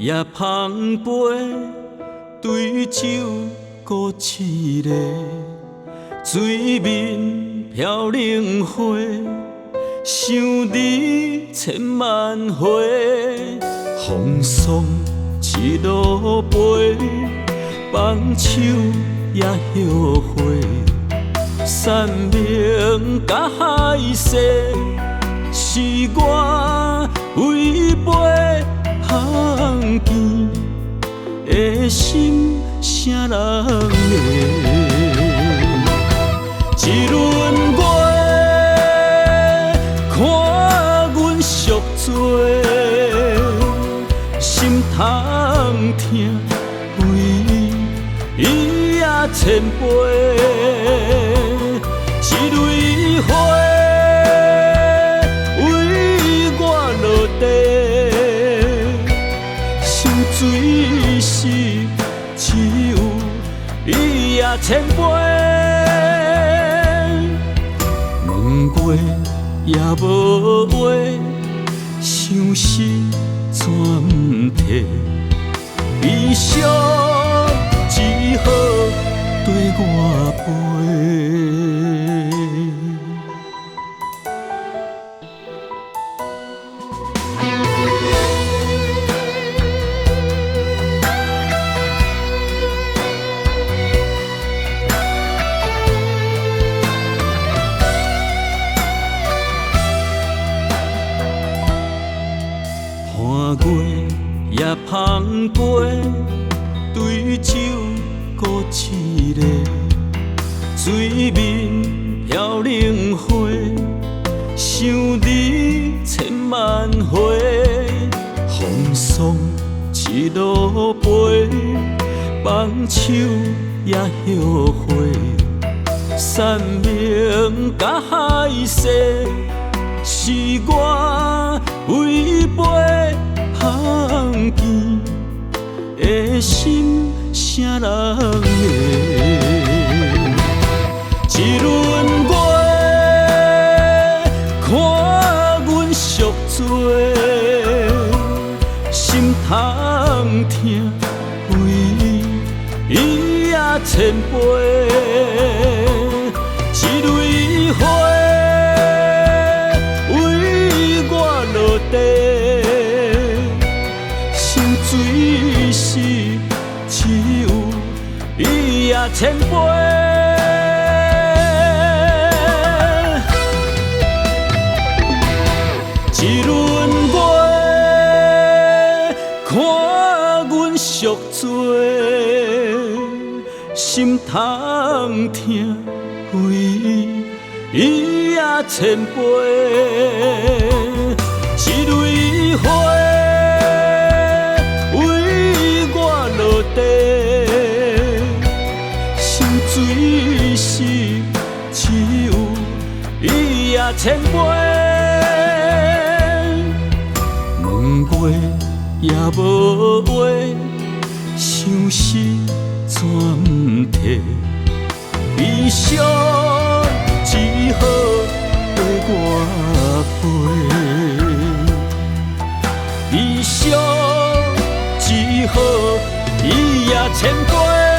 也芳杯，对酒孤凄个，水面飘零花，想你千万回。风霜一路飞，放手也后悔。山明甲海誓，是我违背巷见的心，啥人会？一轮月，看阮赎罪，心痛疼，为伊也千杯。一蕊花为我落地，心水是只有伊也千杯。问过也无话，相思怎毋提？悲伤只好对我陪。月也芳杯，对酒孤凄个，水面飘零花，想你千万回。风霜一路飞，放手也后悔。山明甲海誓，是我违背巷见的心，啥人会？一轮月，看阮赎罪，心痛疼，为伊也千杯。一蕊花为我落地，心水是只有伊也千杯。一轮月，看阮赎罪，心痛疼，为伊也千杯。一蕊花为我落地，心水是只有伊也千杯。问过也无话，相思怎毋提？悲伤只好对我陪。悲伤只好伊也千杯。